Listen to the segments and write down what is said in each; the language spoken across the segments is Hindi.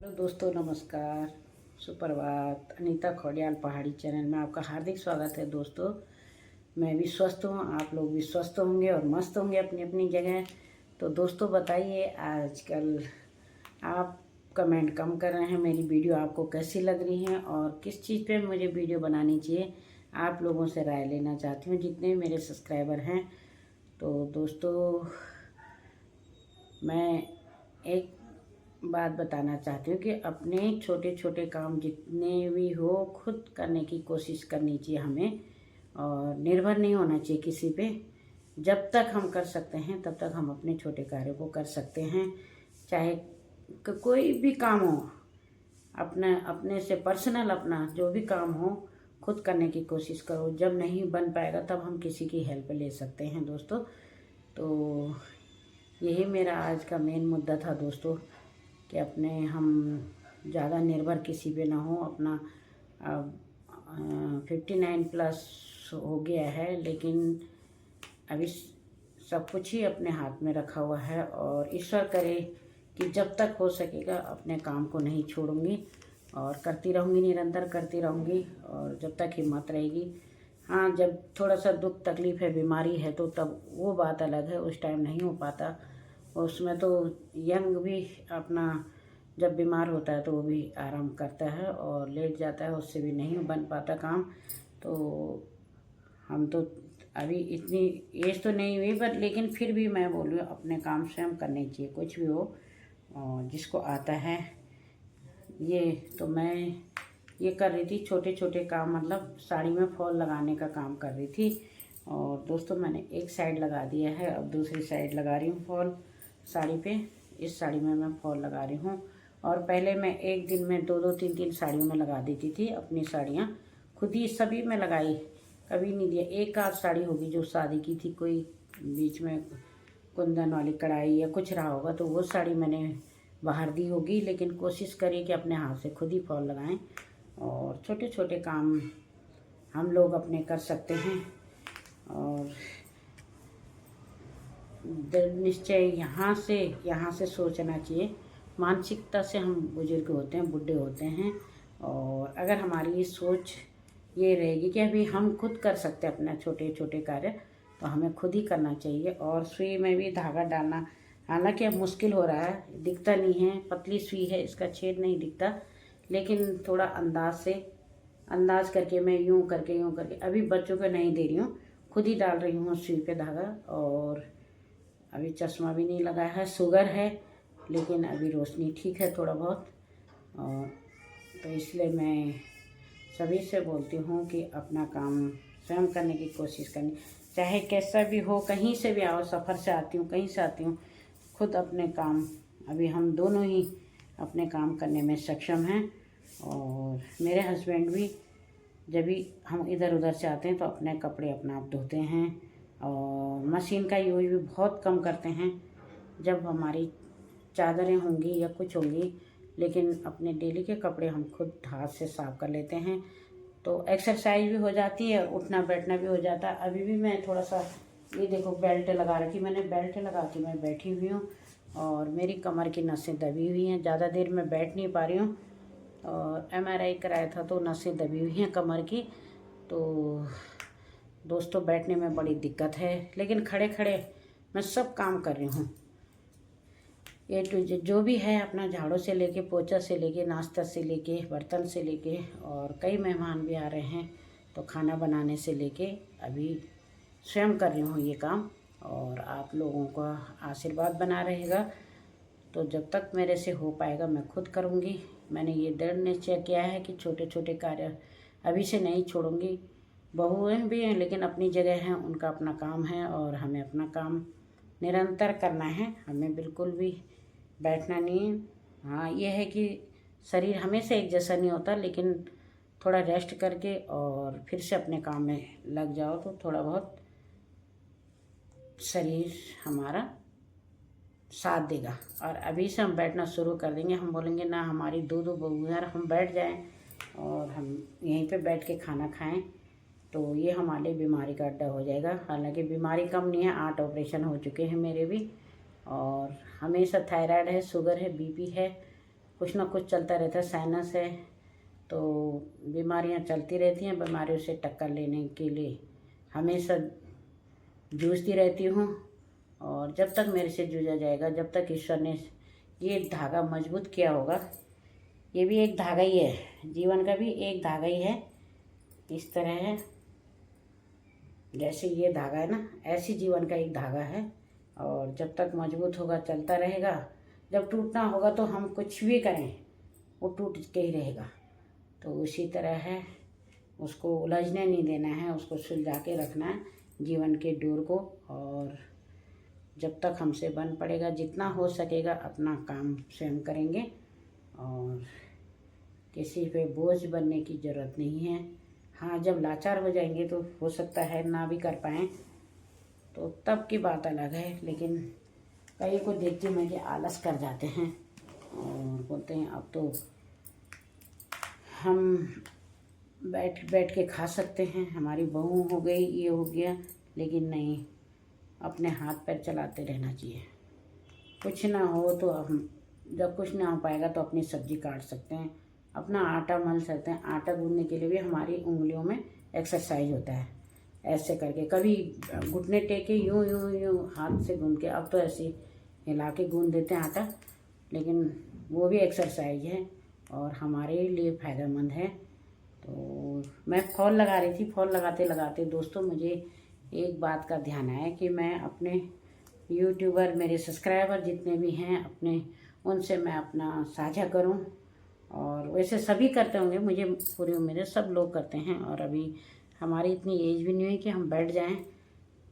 हेलो दोस्तों, नमस्कार, सुप्रभात। अनीता खौडियाल पहाड़ी चैनल में आपका हार्दिक स्वागत है। दोस्तों, मैं भी स्वस्थ हूँ, आप लोग भी स्वस्थ होंगे और मस्त होंगे अपनी अपनी जगह। तो दोस्तों बताइए, आजकल आप कमेंट कम कर रहे हैं, मेरी वीडियो आपको कैसी लग रही है और किस चीज़ पे मुझे वीडियो बनानी चाहिए, आप लोगों से राय लेना चाहती हूँ, जितने मेरे सब्सक्राइबर हैं। तो दोस्तों, मैं एक बात बताना चाहती हूँ कि अपने छोटे छोटे काम जितने भी हो खुद करने की कोशिश करनी चाहिए हमें, और निर्भर नहीं होना चाहिए किसी पे। जब तक हम कर सकते हैं तब तक हम अपने छोटे कार्यों को कर सकते हैं, चाहे कोई भी काम हो। अपने अपने से पर्सनल अपना जो भी काम हो खुद करने की कोशिश करो। जब नहीं बन पाएगा तब हम किसी की हेल्प ले सकते हैं दोस्तों। तो यही मेरा आज का मेन मुद्दा था दोस्तों, कि अपने हम ज़्यादा निर्भर किसी पे ना हो। अपना 59+ हो गया है, लेकिन अभी सब कुछ ही अपने हाथ में रखा हुआ है, और ईश्वर करे कि जब तक हो सकेगा अपने काम को नहीं छोड़ूंगी और करती रहूँगी, निरंतर करती रहूँगी, और जब तक हिम्मत रहेगी। हाँ, जब थोड़ा सा दुख तकलीफ़ है, बीमारी है, तो तब वो बात अलग है, उस टाइम नहीं हो पाता। उसमें तो यंग भी अपना जब बीमार होता है तो वो भी आराम करता है और लेट जाता है, उससे भी नहीं बन पाता काम। तो हम तो अभी इतनी एज तो नहीं हुई, बट लेकिन फिर भी मैं बोल रही हूँ अपने काम स्वयं करने चाहिए, कुछ भी हो और जिसको आता है। ये तो मैं ये कर रही थी, छोटे छोटे काम, मतलब साड़ी में फॉल लगाने का काम कर रही थी। और दोस्तों, मैंने एक साइड लगा दिया है, अब दूसरी साइड लगा रही हूँ फॉल साड़ी पे। इस साड़ी में मैं फॉल लगा रही हूँ, और पहले मैं एक दिन में 2-2 3-3 साड़ियों में लगा देती थी। अपनी साड़ियाँ खुद ही सभी में लगाई, कभी नहीं दिया। एक आध साड़ी होगी जो शादी की थी, कोई बीच में कुंदन वाली कढ़ाई या कुछ रहा होगा, तो वो साड़ी मैंने बाहर दी होगी। लेकिन कोशिश करिए कि अपने हाथ से खुद ही फॉल लगाएं, और छोटे छोटे काम हम लोग अपने कर सकते हैं। और दृढ़ निश्चय यहाँ से सोचना चाहिए। मानसिकता से हम बुजुर्ग होते हैं, बूढ़े होते हैं, और अगर हमारी ये सोच ये रहेगी कि अभी हम खुद कर सकते हैं अपना छोटे छोटे कार्य, तो हमें खुद ही करना चाहिए। और सुई में भी धागा डालना, हालांकि अब मुश्किल हो रहा है, दिखता नहीं है, पतली सुई है, इसका छेद नहीं दिखता, लेकिन थोड़ा अंदाज करके मैं यूँ करके अभी बच्चों को नहीं दे रही हूँ, खुद ही डाल रही हूँ सुई पे धागा। और अभी चश्मा भी नहीं लगाया है, शुगर है, लेकिन अभी रोशनी ठीक है थोड़ा बहुत। और तो इसलिए मैं सभी से बोलती हूँ कि अपना काम स्वयं करने की कोशिश करनी, चाहे कैसा भी हो, कहीं से भी आओ, सफ़र से आती हूँ, कहीं से आती हूँ, खुद अपने काम, अभी हम दोनों ही अपने काम करने में सक्षम हैं। और मेरे हस्बैंड भी जब भी हम इधर उधर से आते हैं तो अपने कपड़े अपना आप धोते हैं, और मशीन का यूज भी बहुत कम करते हैं जब हमारी चादरें होंगी या कुछ होंगी। लेकिन अपने डेली के कपड़े हम खुद हाथ से साफ कर लेते हैं, तो एक्सरसाइज भी हो जाती है, उठना बैठना भी हो जाता है। अभी भी मैं थोड़ा सा, ये देखो, बेल्ट लगा रखी मैंने, बेल्ट लगा के मैं बैठी हुई हूँ, और मेरी कमर की नसें दबी हुई हैं, ज़्यादा देर मैं बैठ नहीं पा रही हूँ। और MRI कराया था तो नसें दबी हुई हैं कमर की। तो दोस्तों, बैठने में बड़ी दिक्कत है, लेकिन खड़े खड़े मैं सब काम कर रही हूँ। A to Z जो भी है, अपना झाड़ू से लेके, पोछा से लेके, नाश्ता से लेके, बर्तन से लेके, और कई मेहमान भी आ रहे हैं तो खाना बनाने से लेके अभी स्वयं कर रही हूँ ये काम। और आप लोगों का आशीर्वाद बना रहेगा, तो जब तक मेरे से हो पाएगा मैं खुद करूँगी। मैंने ये दृढ़ निश्चय किया है कि छोटे छोटे कार्य अभी से नहीं छोड़ूंगी। बहुएं भी हैं, लेकिन अपनी जगह हैं, उनका अपना काम है, और हमें अपना काम निरंतर करना है, हमें बिल्कुल भी बैठना नहीं है। हाँ, ये है कि शरीर हमेशा एक जैसा नहीं होता, लेकिन थोड़ा रेस्ट करके और फिर से अपने काम में लग जाओ तो थोड़ा बहुत शरीर हमारा साथ देगा। और अभी से हम बैठना शुरू कर देंगे, हम बोलेंगे ना हमारी दो दो बहुएं, हम बैठ जाएं और हम यहीं पे बैठ के खाना खाएं, तो ये हमारे लिए बीमारी का अड्डा हो जाएगा। हालांकि बीमारी कम नहीं है, 8 ऑपरेशन हो चुके हैं मेरे भी, और हमेशा थायराइड है, शुगर है, BP है, कुछ ना कुछ चलता रहता है। साइनस है तो बीमारियां चलती रहती हैं। बीमारियों से टक्कर लेने के लिए हमेशा जूझती रहती हूँ, और जब तक मेरे से जूझा जाएगा, जब तक ईश्वर ने ये धागा मजबूत किया होगा, ये भी एक धागा ही है, जीवन का भी एक धागा ही है। इस तरह है, जैसे ये धागा है ना, ऐसी जीवन का एक धागा है, और जब तक मजबूत होगा चलता रहेगा। जब टूटना होगा तो हम कुछ भी करें वो टूट के ही रहेगा। तो उसी तरह है, उसको उलझने नहीं देना है, उसको सुलझा के रखना है जीवन के डोर को। और जब तक हमसे बन पड़ेगा, जितना हो सकेगा अपना काम स्वयं करेंगे, और किसी पे बोझ बनने की ज़रूरत नहीं है। हाँ, जब लाचार हो जाएंगे तो हो सकता है ना भी कर पाएँ, तो तब की बात अलग है। लेकिन कई को देखती हूँ मैं कि आलस कर जाते हैं और बोलते हैं अब तो हम बैठ बैठ के खा सकते हैं, हमारी बहू हो गई, ये हो गया। लेकिन नहीं, अपने हाथ पैर चलाते रहना चाहिए। कुछ ना हो तो हम, जब कुछ ना हो पाएगा तो अपनी सब्जी काट सकते हैं, अपना आटा मल सकते हैं। आटा गूंदने के लिए भी हमारी उंगलियों में एक्सरसाइज होता है। ऐसे करके कभी घुटने टेके यूं यूं यूं हाथ से गूंद के, अब तो ऐसे हिला के गूंद देते हैं आटा, लेकिन वो भी एक्सरसाइज है और हमारे लिए फ़ायदेमंद है। तो मैं फॉल लगा रही थी, फॉल लगाते लगाते दोस्तों मुझे एक बात का ध्यान आया कि मैं अपने यूट्यूबर, मेरे सब्सक्राइबर जितने भी हैं अपने, उनसे मैं अपना साझा करूं। और वैसे सभी करते होंगे, मुझे पूरी उम्मीद है सब लोग करते हैं। और अभी हमारी इतनी एज भी नहीं हुई कि हम बैठ जाएं,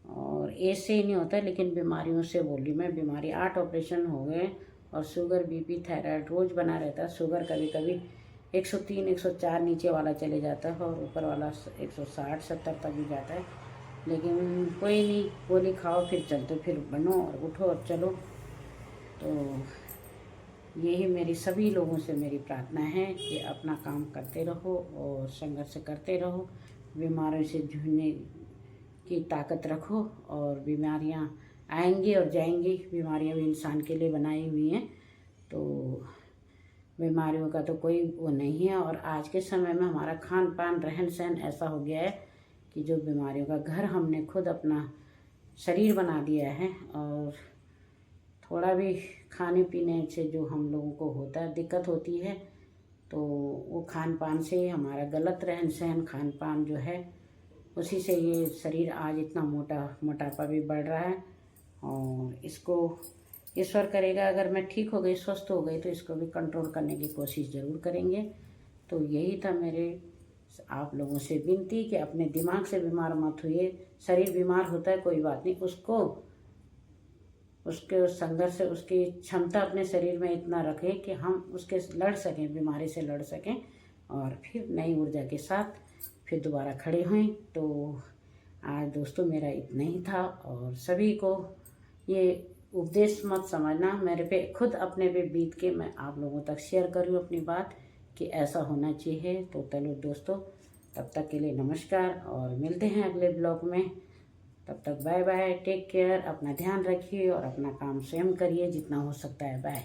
और एज से ही नहीं होता, लेकिन बीमारियों से बोल रही मैं। बीमारी 8 ऑपरेशन हो गए, और शुगर, बीपी, थायराइड रोज़ बना रहता है। शुगर कभी कभी 103 104 नीचे वाला चले जाता है, और ऊपर वाला 160-70 तक भी जाता है। लेकिन कोई नहीं, गोली खाओ फिर चलते, फिर बनो और उठो और चलो। तो यही मेरी सभी लोगों से मेरी प्रार्थना है कि अपना काम करते रहो और संघर्ष करते रहो, बीमारियों से जूझने की ताकत रखो। और बीमारियां आएंगी और जाएंगी, बीमारियां भी इंसान के लिए बनाई हुई हैं, तो बीमारियों का तो कोई वो नहीं है। और आज के समय में हमारा खान पान, रहन सहन ऐसा हो गया है कि जो बीमारियों का घर हमने खुद अपना शरीर बना दिया है। और थोड़ा भी खाने पीने से जो हम लोगों को होता है, दिक्कत होती है, तो वो खान पान से, हमारा गलत रहन सहन, खान पान जो है, उसी से ये शरीर आज इतना मोटापा भी बढ़ रहा है। और इसको ईश्वर करेगा, अगर मैं ठीक हो गई, स्वस्थ हो गई, तो इसको भी कंट्रोल करने की कोशिश ज़रूर करेंगे। तो यही था मेरे आप लोगों से विनती कि अपने दिमाग से बीमार मत होइए। शरीर बीमार होता है कोई बात नहीं, उसको उसके संघर्ष से, उसकी क्षमता अपने शरीर में इतना रखें कि हम उसके लड़ सकें, बीमारी से लड़ सकें, और फिर नई ऊर्जा के साथ फिर दोबारा खड़े हुए। तो आज दोस्तों मेरा इतना ही था, और सभी को ये उपदेश मत समझना, मेरे पे खुद अपने पे बीत के मैं आप लोगों तक शेयर करूँ अपनी बात कि ऐसा होना चाहिए। तो चलो दोस्तों, तब तक के लिए नमस्कार, और मिलते हैं अगले ब्लॉग में। तब तक बाय बाय, टेक केयर, अपना ध्यान रखिए और अपना काम स्वयं करिए जितना हो सकता है। बाय।